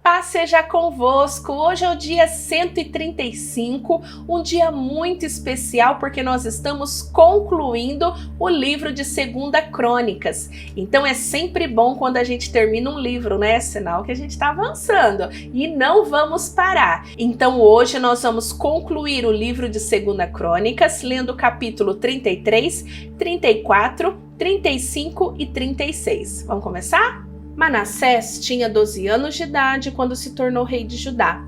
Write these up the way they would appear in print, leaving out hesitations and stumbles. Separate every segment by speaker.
Speaker 1: Paz seja convosco. Hoje é o dia 135, um dia muito especial porque nós estamos concluindo o livro de 2 Crônicas. Então é sempre bom quando a gente termina um livro, né? Sinal que a gente está avançando e não vamos parar. Então hoje nós vamos concluir o livro de 2 Crônicas, lendo o capítulo 33, 34, 35 e 36. Vamos começar? Manassés tinha 12 anos de idade quando se tornou rei de Judá.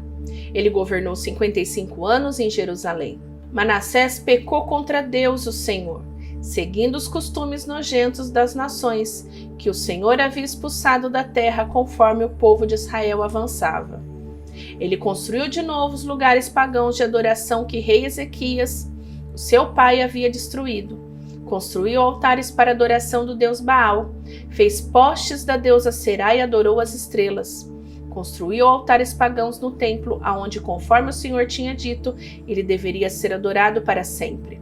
Speaker 1: Ele governou 55 anos em Jerusalém. Manassés pecou contra Deus, o Senhor, seguindo os costumes nojentos das nações que o Senhor havia expulsado da terra conforme o povo de Israel avançava. Ele construiu de novo os lugares pagãos de adoração que rei Ezequias, o seu pai, havia destruído. Construiu altares para adoração do deus Baal, fez postes da deusa Será e adorou as estrelas. Construiu altares pagãos no templo, aonde, conforme o Senhor tinha dito, ele deveria ser adorado para sempre.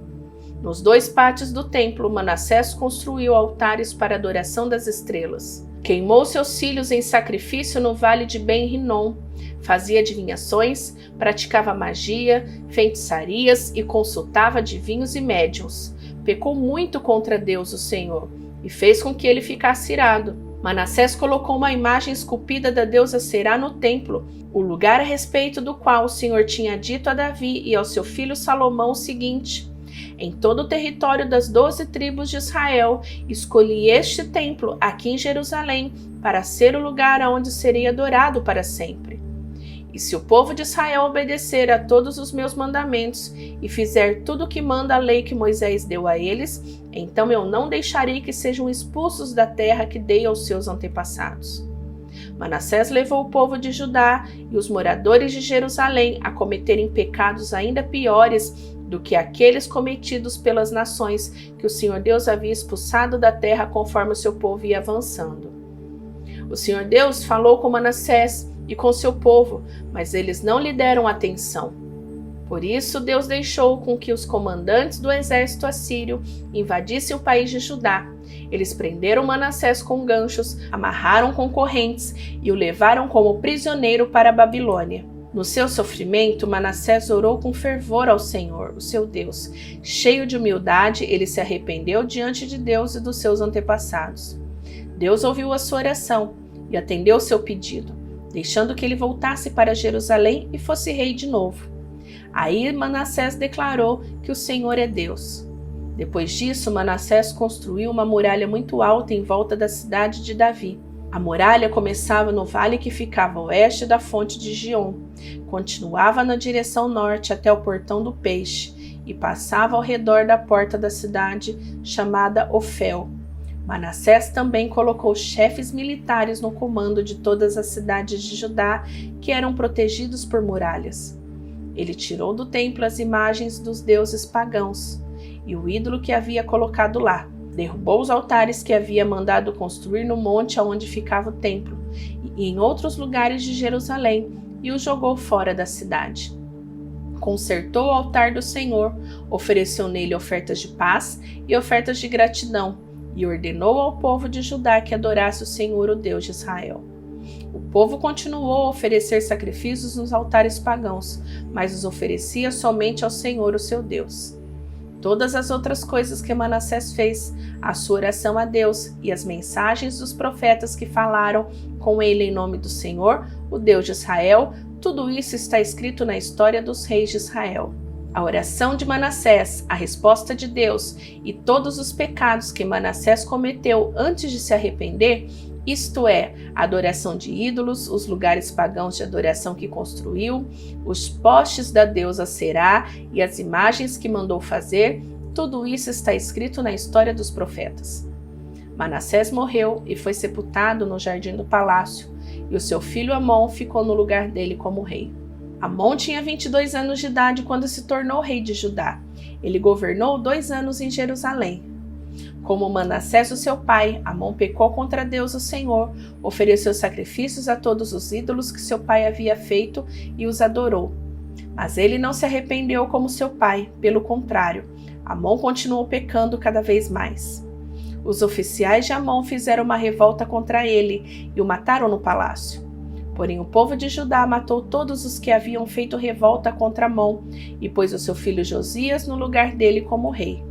Speaker 1: Nos 2 pátios do templo, Manassés construiu altares para adoração das estrelas. Queimou seus filhos em sacrifício no vale de Ben-Rinom, fazia adivinhações, praticava magia, feitiçarias e consultava adivinhos e médiuns. Pecou muito contra Deus, o Senhor, e fez com que ele ficasse irado. Manassés colocou uma imagem esculpida da deusa Será no templo, o lugar a respeito do qual o Senhor tinha dito a Davi e ao seu filho Salomão o seguinte: em todo o território das 12 tribos de Israel, escolhi este templo aqui em Jerusalém para ser o lugar aonde seria adorado para sempre. E se o povo de Israel obedecer a todos os meus mandamentos e fizer tudo o que manda a lei que Moisés deu a eles, então eu não deixarei que sejam expulsos da terra que dei aos seus antepassados. Manassés levou o povo de Judá e os moradores de Jerusalém a cometerem pecados ainda piores do que aqueles cometidos pelas nações que o Senhor Deus havia expulsado da terra conforme o seu povo ia avançando. O Senhor Deus falou com Manassés e com seu povo, mas eles não lhe deram atenção. Por isso, Deus deixou com que os comandantes do exército assírio invadissem o país de Judá. Eles prenderam Manassés com ganchos, amarraram com correntes e o levaram como prisioneiro para a Babilônia. No seu sofrimento, Manassés orou com fervor ao Senhor, o seu Deus. Cheio de humildade, ele se arrependeu diante de Deus e dos seus antepassados. Deus ouviu a sua oração e atendeu o seu pedido, deixando que ele voltasse para Jerusalém e fosse rei de novo. Aí Manassés declarou que o Senhor é Deus. Depois disso, Manassés construiu uma muralha muito alta em volta da cidade de Davi. A muralha começava no vale que ficava a oeste da fonte de Giom, continuava na direção norte até o portão do peixe e passava ao redor da porta da cidade chamada Ofel. Manassés também colocou chefes militares no comando de todas as cidades de Judá que eram protegidos por muralhas. Ele tirou do templo as imagens dos deuses pagãos e o ídolo que havia colocado lá. Derrubou os altares que havia mandado construir no monte onde ficava o templo e em outros lugares de Jerusalém e os jogou fora da cidade. Consertou o altar do Senhor, ofereceu nele ofertas de paz e ofertas de gratidão, e ordenou ao povo de Judá que adorasse o Senhor, o Deus de Israel. O povo continuou a oferecer sacrifícios nos altares pagãos, mas os oferecia somente ao Senhor, o seu Deus. Todas as outras coisas que Manassés fez, a sua oração a Deus e as mensagens dos profetas que falaram com ele em nome do Senhor, o Deus de Israel, tudo isso está escrito na história dos reis de Israel. A oração de Manassés, a resposta de Deus e todos os pecados que Manassés cometeu antes de se arrepender, isto é, a adoração de ídolos, os lugares pagãos de adoração que construiu, os postes da deusa Será e as imagens que mandou fazer, tudo isso está escrito na história dos profetas. Manassés morreu e foi sepultado no jardim do palácio, e o seu filho Amon ficou no lugar dele como rei. Amon tinha 22 anos de idade quando se tornou rei de Judá. Ele governou 2 anos em Jerusalém. Como Manassés, o seu pai, Amon pecou contra Deus, o Senhor, ofereceu sacrifícios a todos os ídolos que seu pai havia feito e os adorou. Mas ele não se arrependeu como seu pai, pelo contrário, Amon continuou pecando cada vez mais. Os oficiais de Amon fizeram uma revolta contra ele e o mataram no palácio. Porém o povo de Judá matou todos os que haviam feito revolta contra Amon e pôs o seu filho Josias no lugar dele como rei.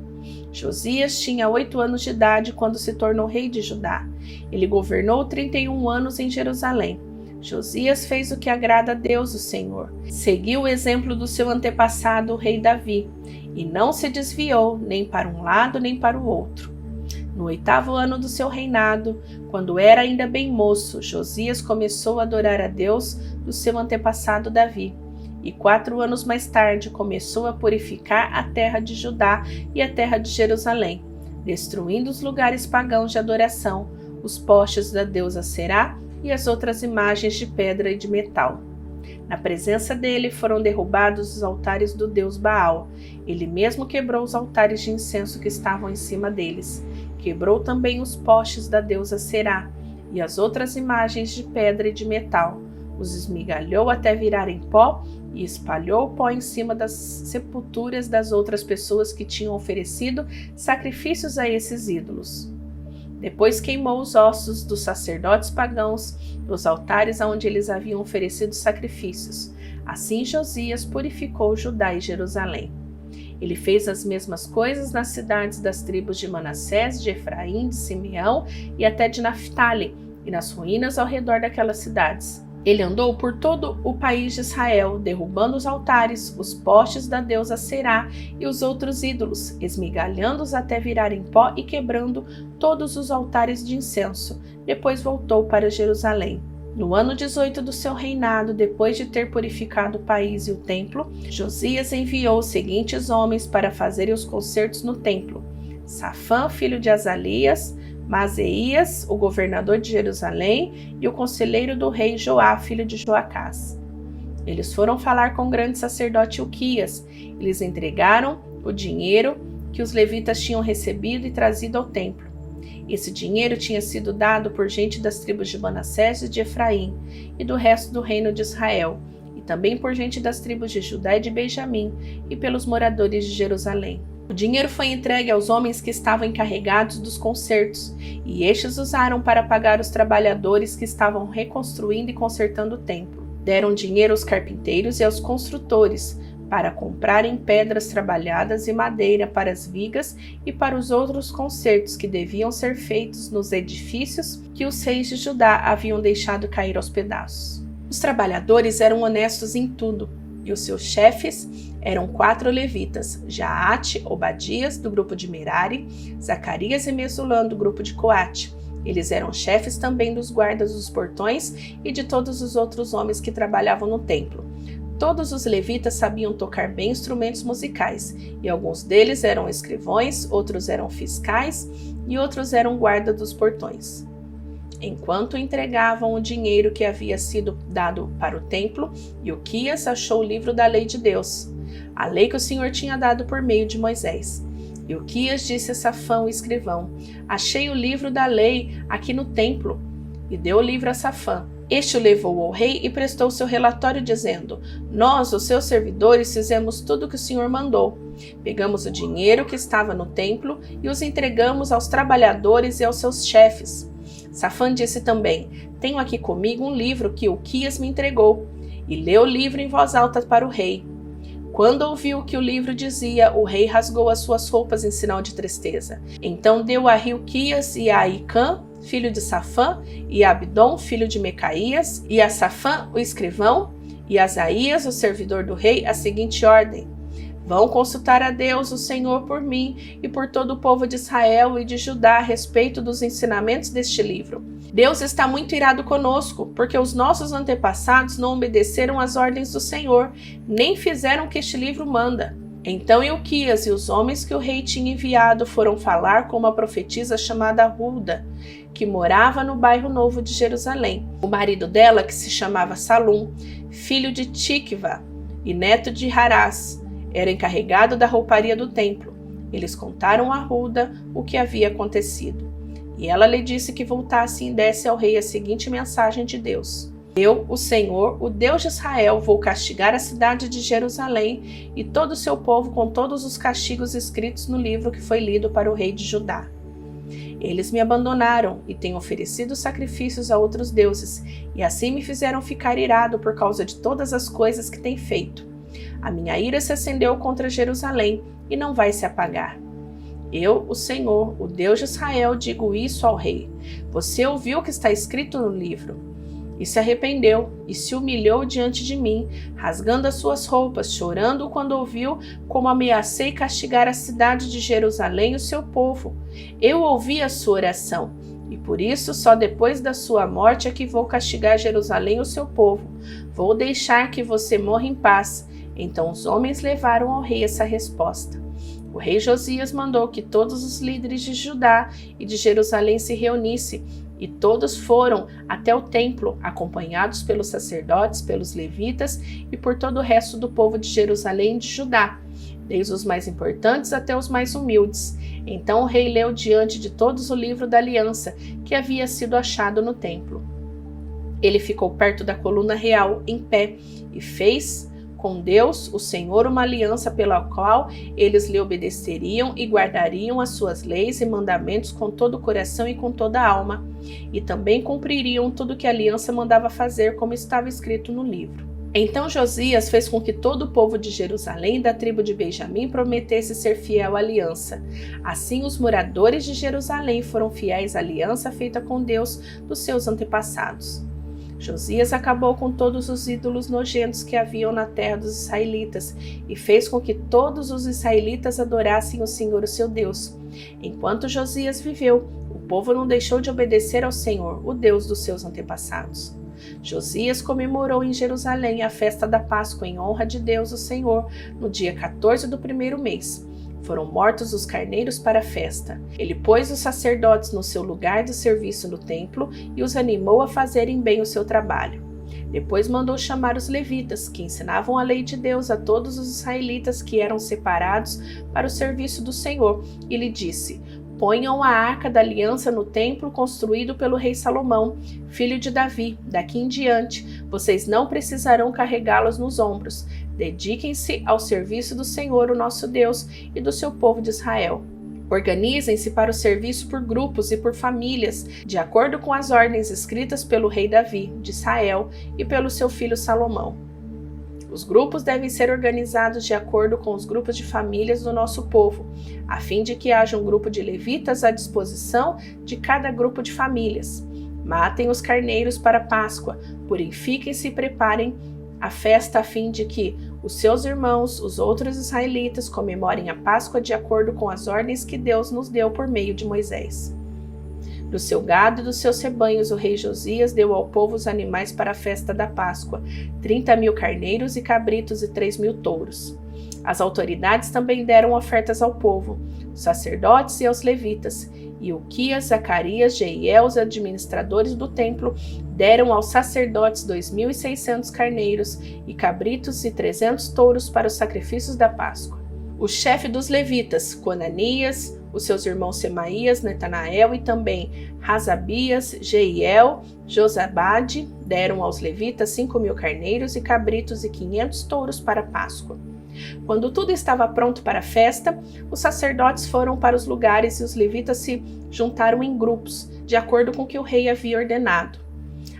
Speaker 1: Josias tinha 8 anos de idade quando se tornou rei de Judá. Ele governou 31 anos em Jerusalém. Josias fez o que agrada a Deus, o Senhor. Seguiu o exemplo do seu antepassado, o rei Davi, e não se desviou nem para um lado nem para o outro. No 8º ano do seu reinado, quando era ainda bem moço, Josias começou a adorar a Deus do seu antepassado Davi. E 4 anos mais tarde começou a purificar a terra de Judá e a terra de Jerusalém, destruindo os lugares pagãos de adoração, os postes da deusa Será e as outras imagens de pedra e de metal. Na presença dele foram derrubados os altares do deus Baal. Ele mesmo quebrou os altares de incenso que estavam em cima deles. Quebrou também os postes da deusa Será e as outras imagens de pedra e de metal. Os esmigalhou até virarem pó e espalhou o pó em cima das sepulturas das outras pessoas que tinham oferecido sacrifícios a esses ídolos. Depois queimou os ossos dos sacerdotes pagãos dos altares aonde eles haviam oferecido sacrifícios. Assim Josias purificou Judá e Jerusalém. Ele fez as mesmas coisas nas cidades das tribos de Manassés, de Efraim, de Simeão e até de Naftali, e nas ruínas ao redor daquelas cidades. Ele andou por todo o país de Israel, derrubando os altares, os postes da deusa Será e os outros ídolos, esmigalhando-os até virarem pó e quebrando todos os altares de incenso. Depois voltou para Jerusalém. No ano 18 do seu reinado, depois de ter purificado o país e o templo, Josias enviou os seguintes homens para fazerem os concertos no templo: Safã, filho de Azalias, Maaseias, o governador de Jerusalém, e o conselheiro do rei Joá, filho de Joacás. Eles foram falar com o grande sacerdote Ilquias. Eles entregaram o dinheiro que os levitas tinham recebido e trazido ao templo. Esse dinheiro tinha sido dado por gente das tribos de Manassés e de Efraim e do resto do reino de Israel, e também por gente das tribos de Judá e de Benjamim e pelos moradores de Jerusalém. O dinheiro foi entregue aos homens que estavam encarregados dos concertos, e estes usaram para pagar os trabalhadores que estavam reconstruindo e consertando o templo. Deram dinheiro aos carpinteiros e aos construtores, para comprarem pedras trabalhadas e madeira para as vigas e para os outros concertos que deviam ser feitos nos edifícios que os reis de Judá haviam deixado cair aos pedaços. Os trabalhadores eram honestos em tudo, e os seus chefes eram 4 levitas: Jaate, Obadias, do grupo de Merari, Zacarias e Mesulã, do grupo de Coate. Eles eram chefes também dos guardas dos portões e de todos os outros homens que trabalhavam no templo. Todos os levitas sabiam tocar bem instrumentos musicais, e alguns deles eram escrivões, outros eram fiscais e outros eram guarda dos portões. Enquanto entregavam o dinheiro que havia sido dado para o templo, Ilquias achou o livro da lei de Deus, a lei que o Senhor tinha dado por meio de Moisés. Ilquias disse a Safã, o escrivão: "Achei o livro da lei aqui no templo", e deu o livro a Safã. Este o levou ao rei e prestou seu relatório dizendo: "Nós, os seus servidores, fizemos tudo o que o Senhor mandou. Pegamos o dinheiro que estava no templo e os entregamos aos trabalhadores e aos seus chefes." Safã disse também: "Tenho aqui comigo um livro que Ilquias me entregou." E leu o livro em voz alta para o rei. Quando ouviu o que o livro dizia, o rei rasgou as suas roupas em sinal de tristeza. Então deu a Ilquias e a Aicã, filho de Safã, e a Abdom, filho de Mecaías, e a Safã, o escrivão, e a Asaías, o servidor do rei, a seguinte ordem: "Vão consultar a Deus, o Senhor, por mim e por todo o povo de Israel e de Judá a respeito dos ensinamentos deste livro. Deus está muito irado conosco, porque os nossos antepassados não obedeceram às ordens do Senhor, nem fizeram o que este livro manda." Então Ilquias e os homens que o rei tinha enviado foram falar com uma profetisa chamada Hulda, que morava no bairro Novo de Jerusalém. O marido dela, que se chamava Salum, filho de Tikva e neto de Harás, era encarregado da rouparia do templo. Eles contaram a Hulda o que havia acontecido. E ela lhe disse que voltasse e desse ao rei a seguinte mensagem de Deus: "Eu, o Senhor, o Deus de Israel, vou castigar a cidade de Jerusalém e todo o seu povo com todos os castigos escritos no livro que foi lido para o rei de Judá." Eles me abandonaram e têm oferecido sacrifícios a outros deuses, e assim me fizeram ficar irado por causa de todas as coisas que têm feito. A minha ira se acendeu contra Jerusalém e não vai se apagar. Eu, o Senhor, o Deus de Israel, digo isso ao rei. Você ouviu o que está escrito no livro. E se arrependeu e se humilhou diante de mim, rasgando as suas roupas, chorando quando ouviu como ameacei castigar a cidade de Jerusalém e o seu povo. Eu ouvi a sua oração, e por isso só depois da sua morte é que vou castigar Jerusalém e o seu povo. Vou deixar que você morra em paz. Então os homens levaram ao rei essa resposta. O rei Josias mandou que todos os líderes de Judá e de Jerusalém se reunissem, e todos foram até o templo, acompanhados pelos sacerdotes, pelos levitas e por todo o resto do povo de Jerusalém e de Judá, desde os mais importantes até os mais humildes. Então o rei leu diante de todos o livro da aliança que havia sido achado no templo. Ele ficou perto da coluna real, em pé, e fez com Deus, o Senhor, uma aliança pela qual eles lhe obedeceriam e guardariam as suas leis e mandamentos com todo o coração e com toda a alma, e também cumpririam tudo que a aliança mandava fazer, como estava escrito no livro. Então Josias fez com que todo o povo de Jerusalém e da tribo de Benjamim prometesse ser fiel à aliança. Assim os moradores de Jerusalém foram fiéis à aliança feita com Deus dos seus antepassados. Josias acabou com todos os ídolos nojentos que haviam na terra dos israelitas e fez com que todos os israelitas adorassem o Senhor, o seu Deus. Enquanto Josias viveu, o povo não deixou de obedecer ao Senhor, o Deus dos seus antepassados. Josias comemorou em Jerusalém a festa da Páscoa em honra de Deus, o Senhor, no dia 14 do primeiro mês. Foram mortos os carneiros para a festa. Ele pôs os sacerdotes no seu lugar de serviço no templo e os animou a fazerem bem o seu trabalho. Depois mandou chamar os levitas, que ensinavam a lei de Deus a todos os israelitas que eram separados para o serviço do Senhor, e lhe disse: ponham a arca da aliança no templo construído pelo rei Salomão, filho de Davi. Daqui em diante, vocês não precisarão carregá-los nos ombros. Dediquem-se ao serviço do Senhor, o nosso Deus, e do seu povo de Israel. Organizem-se para o serviço por grupos e por famílias, de acordo com as ordens escritas pelo rei Davi, de Israel, e pelo seu filho Salomão. Os grupos devem ser organizados de acordo com os grupos de famílias do nosso povo, a fim de que haja um grupo de levitas à disposição de cada grupo de famílias. Matem os carneiros para a Páscoa, purifiquem-se e preparem a festa a fim de que os seus irmãos, os outros israelitas, comemorem a Páscoa de acordo com as ordens que Deus nos deu por meio de Moisés. Do seu gado e dos seus rebanhos, o rei Josias deu ao povo os animais para a festa da Páscoa, 30.000 carneiros e cabritos e 3.000 touros. As autoridades também deram ofertas ao povo, os sacerdotes e aos levitas, e Uquias, Zacarias, Jeiel, os administradores do templo, deram aos sacerdotes 2.600 carneiros e cabritos e 300 touros para os sacrifícios da Páscoa. O chefe dos levitas, Conanias, os seus irmãos Semaías, Netanael e também Razabias, Jeiel, Josabade, deram aos levitas 5.000 carneiros e cabritos e 500 touros para a Páscoa. Quando tudo estava pronto para a festa, os sacerdotes foram para os lugares e os levitas se juntaram em grupos, de acordo com o que o rei havia ordenado.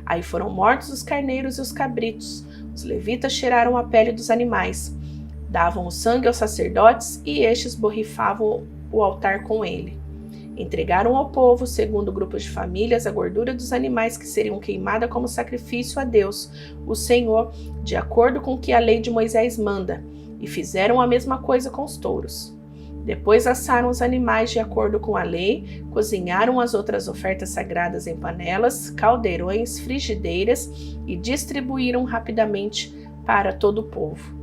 Speaker 1: Aí foram mortos os carneiros e os cabritos. Os levitas tiraram a pele dos animais, davam o sangue aos sacerdotes e estes borrifavam o altar com ele. Entregaram ao povo, segundo grupos de famílias, a gordura dos animais que seriam queimada como sacrifício a Deus, o Senhor, de acordo com o que a lei de Moisés manda, e fizeram a mesma coisa com os touros. Depois assaram os animais de acordo com a lei, cozinharam as outras ofertas sagradas em panelas, caldeirões, frigideiras e distribuíram rapidamente para todo o povo.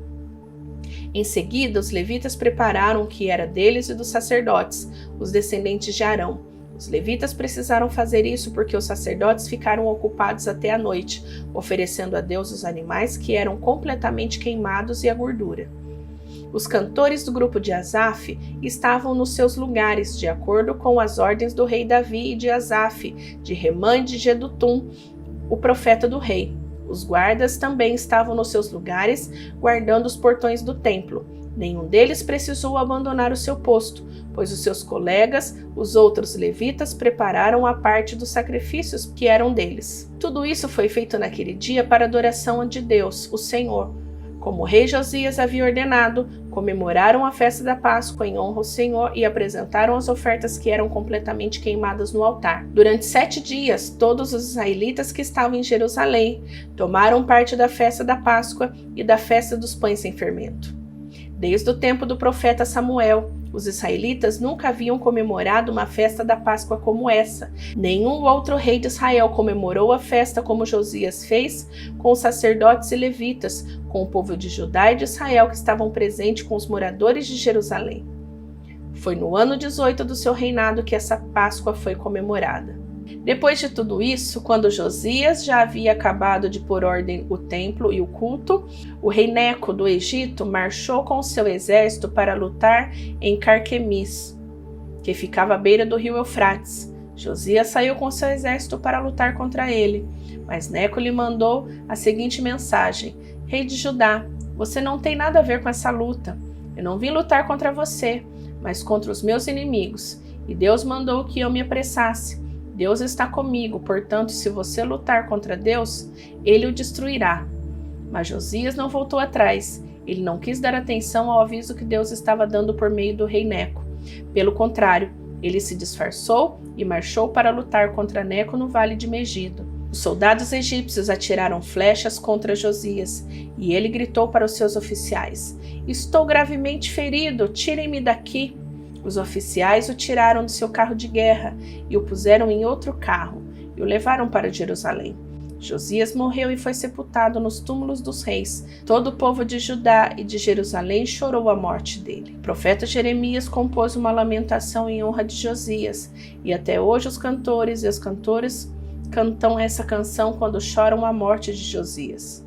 Speaker 1: Em seguida, os levitas prepararam o que era deles e dos sacerdotes, os descendentes de Arão. Os levitas precisaram fazer isso porque os sacerdotes ficaram ocupados até a noite, oferecendo a Deus os animais que eram completamente queimados e a gordura. Os cantores do grupo de Asaf estavam nos seus lugares, de acordo com as ordens do rei Davi e de Asaf, de Remã e de Jedutum, o profeta do rei. Os guardas também estavam nos seus lugares, guardando os portões do templo. Nenhum deles precisou abandonar o seu posto, pois os seus colegas, os outros levitas, prepararam a parte dos sacrifícios que eram deles. Tudo isso foi feito naquele dia para a adoração de Deus, o Senhor. Como o rei Josias havia ordenado, comemoraram a festa da Páscoa em honra ao Senhor e apresentaram as ofertas que eram completamente queimadas no altar. Durante 7 dias, todos os israelitas que estavam em Jerusalém tomaram parte da festa da Páscoa e da festa dos pães sem fermento. Desde o tempo do profeta Samuel, os israelitas nunca haviam comemorado uma festa da Páscoa como essa. Nenhum outro rei de Israel comemorou a festa como Josias fez com os sacerdotes e levitas, com o povo de Judá e de Israel que estavam presentes com os moradores de Jerusalém. Foi no ano 18 do seu reinado que essa Páscoa foi comemorada. Depois de tudo isso, quando Josias já havia acabado de pôr ordem o templo e o culto, o rei Neco do Egito marchou com seu exército para lutar em Carquemis, que ficava à beira do rio Eufrates. Josias saiu com seu exército para lutar contra ele, mas Neco lhe mandou a seguinte mensagem: Rei de Judá, você não tem nada a ver com essa luta. Eu não vim lutar contra você, mas contra os meus inimigos, e Deus mandou que eu me apressasse. Deus está comigo, portanto, se você lutar contra Deus, ele o destruirá. Mas Josias não voltou atrás. Ele não quis dar atenção ao aviso que Deus estava dando por meio do rei Neco. Pelo contrário, ele se disfarçou e marchou para lutar contra Neco no vale de Megido. Os soldados egípcios atiraram flechas contra Josias, e ele gritou para os seus oficiais: Estou gravemente ferido, tirem-me daqui. Os oficiais o tiraram do seu carro de guerra e o puseram em outro carro e o levaram para Jerusalém. Josias morreu e foi sepultado nos túmulos dos reis. Todo o povo de Judá e de Jerusalém chorou a morte dele. O profeta Jeremias compôs uma lamentação em honra de Josias, e até hoje os cantores e as cantoras cantam essa canção quando choram a morte de Josias.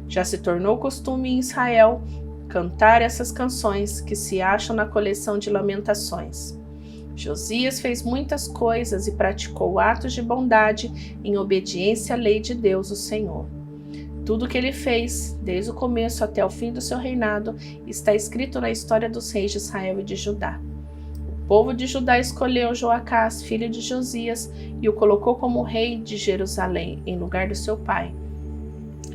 Speaker 1: Já se tornou costume em Israel cantar essas canções que se acham na coleção de lamentações. Josias fez muitas coisas e praticou atos de bondade em obediência à lei de Deus, o Senhor. Tudo o que ele fez, desde o começo até o fim do seu reinado, está escrito na história dos reis de Israel e de Judá. O povo de Judá escolheu Joacás, filho de Josias, e o colocou como rei de Jerusalém, em lugar do seu pai.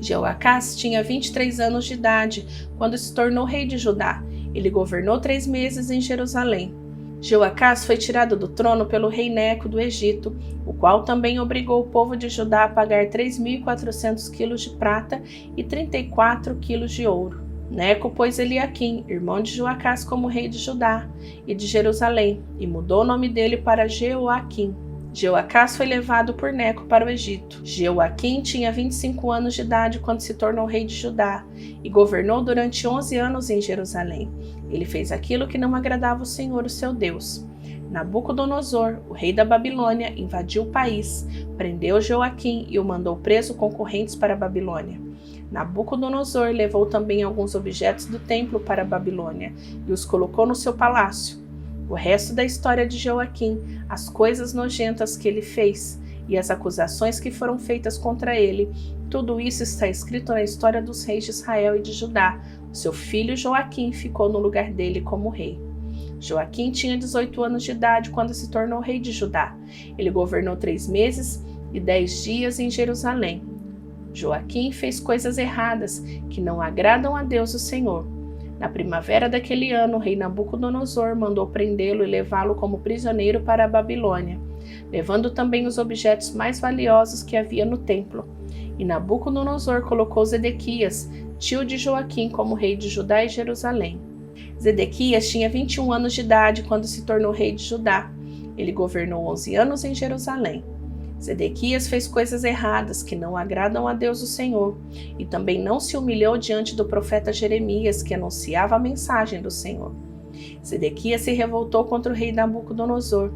Speaker 1: Jeoacás tinha 23 anos de idade quando se tornou rei de Judá. Ele governou 3 meses em Jerusalém. Jeoacás foi tirado do trono pelo rei Neco do Egito, o qual também obrigou o povo de Judá a pagar 3.400 quilos de prata e 34 quilos de ouro. Neco pôs Eliaquim, irmão de Joacás, como rei de Judá e de Jerusalém, e mudou o nome dele para Jeoaquim. Jeoacás foi levado por Neco para o Egito. Jeoaquim tinha 25 anos de idade quando se tornou rei de Judá e governou durante 11 anos em Jerusalém. Ele fez aquilo que não agradava o Senhor, o seu Deus. Nabucodonosor, o rei da Babilônia, invadiu o país, prendeu Jeoaquim e o mandou preso com correntes para a Babilônia. Nabucodonosor levou também alguns objetos do templo para a Babilônia e os colocou no seu palácio. O resto da história de Jeoaquim, as coisas nojentas que ele fez e as acusações que foram feitas contra ele, tudo isso está escrito na história dos reis de Israel e de Judá. O seu filho Joaquim ficou no lugar dele como rei. Joaquim tinha 18 anos de idade quando se tornou rei de Judá. Ele governou 3 meses e 10 dias em Jerusalém. Joaquim fez coisas erradas que não agradam a Deus, o Senhor. Na primavera daquele ano, o rei Nabucodonosor mandou prendê-lo e levá-lo como prisioneiro para a Babilônia, levando também os objetos mais valiosos que havia no templo. E Nabucodonosor colocou Zedequias, tio de Joaquim, como rei de Judá e Jerusalém. Zedequias tinha 21 anos de idade quando se tornou rei de Judá. Ele governou 11 anos em Jerusalém. Zedequias fez coisas erradas que não agradam a Deus, o Senhor, e também não se humilhou diante do profeta Jeremias, que anunciava a mensagem do Senhor. Zedequias se revoltou contra o rei Nabucodonosor,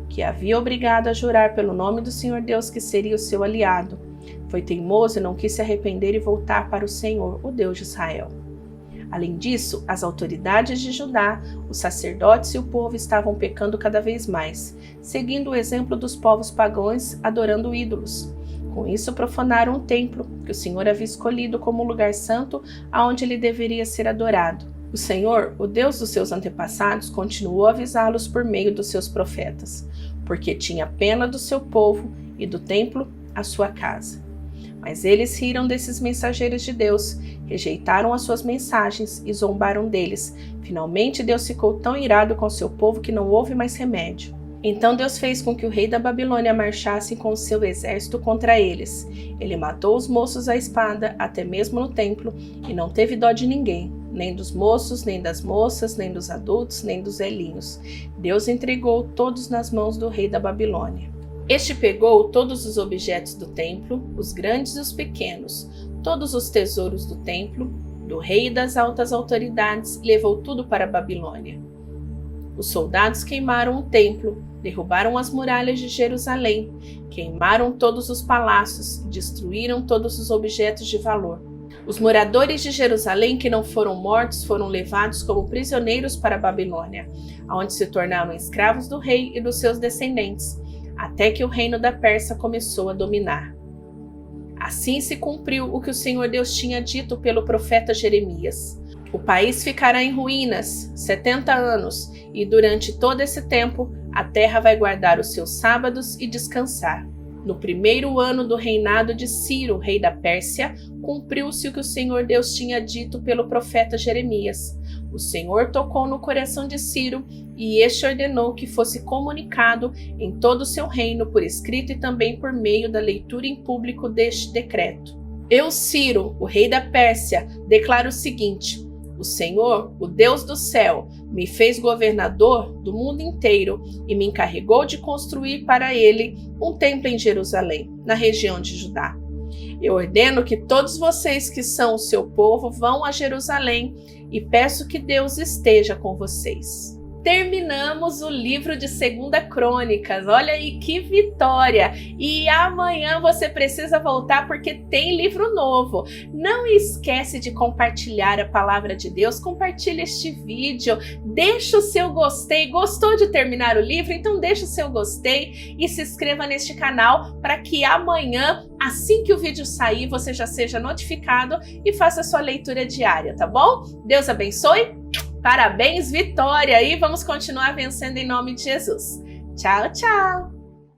Speaker 1: que havia obrigado a jurar pelo nome do Senhor Deus que seria o seu aliado. Foi teimoso e não quis se arrepender e voltar para o Senhor, o Deus de Israel. Além disso, as autoridades de Judá, os sacerdotes e o povo estavam pecando cada vez mais, seguindo o exemplo dos povos pagãos, adorando ídolos. Com isso, profanaram o templo, que o Senhor havia escolhido como lugar santo, aonde ele deveria ser adorado. O Senhor, o Deus dos seus antepassados, continuou a avisá-los por meio dos seus profetas, porque tinha pena do seu povo e do templo, a sua casa. Mas eles riram desses mensageiros de Deus, rejeitaram as suas mensagens e zombaram deles. Finalmente Deus ficou tão irado com seu povo que não houve mais remédio. Então Deus fez com que o rei da Babilônia marchasse com o seu exército contra eles. Ele matou os moços à espada, até mesmo no templo, e não teve dó de ninguém, nem dos moços, nem das moças, nem dos adultos, nem dos velhinhos. Deus entregou todos nas mãos do rei da Babilônia. Este pegou todos os objetos do templo, os grandes e os pequenos, todos os tesouros do templo, do rei e das altas autoridades, e levou tudo para a Babilônia. Os soldados queimaram o templo, derrubaram as muralhas de Jerusalém, queimaram todos os palácios e destruíram todos os objetos de valor. Os moradores de Jerusalém que não foram mortos foram levados como prisioneiros para a Babilônia, onde se tornaram escravos do rei e dos seus descendentes, até que o reino da Pérsia começou a dominar. Assim se cumpriu o que o Senhor Deus tinha dito pelo profeta Jeremias. O país ficará em ruínas 70 anos, e durante todo esse tempo a terra vai guardar os seus sábados e descansar. No primeiro ano do reinado de Ciro, rei da Pérsia, cumpriu-se o que o Senhor Deus tinha dito pelo profeta Jeremias. O Senhor tocou no coração de Ciro, e este ordenou que fosse comunicado em todo o seu reino por escrito e também por meio da leitura em público deste decreto. Eu, Ciro, o rei da Pérsia, declaro o seguinte: o Senhor, o Deus do céu, me fez governador do mundo inteiro e me encarregou de construir para ele um templo em Jerusalém, na região de Judá. Eu ordeno que todos vocês que são o seu povo vão a Jerusalém e peço que Deus esteja com vocês. Terminamos o livro de 2 Crônicas, olha aí que vitória! E amanhã você precisa voltar porque tem livro novo. Não esquece de compartilhar a palavra de Deus, compartilha este vídeo, deixa o seu gostei. Gostou de terminar o livro? Então deixa o seu gostei e se inscreva neste canal para que amanhã, assim que o vídeo sair, você já seja notificado e faça a sua leitura diária, tá bom? Deus abençoe! Parabéns, vitória! E vamos continuar vencendo em nome de Jesus. Tchau, tchau!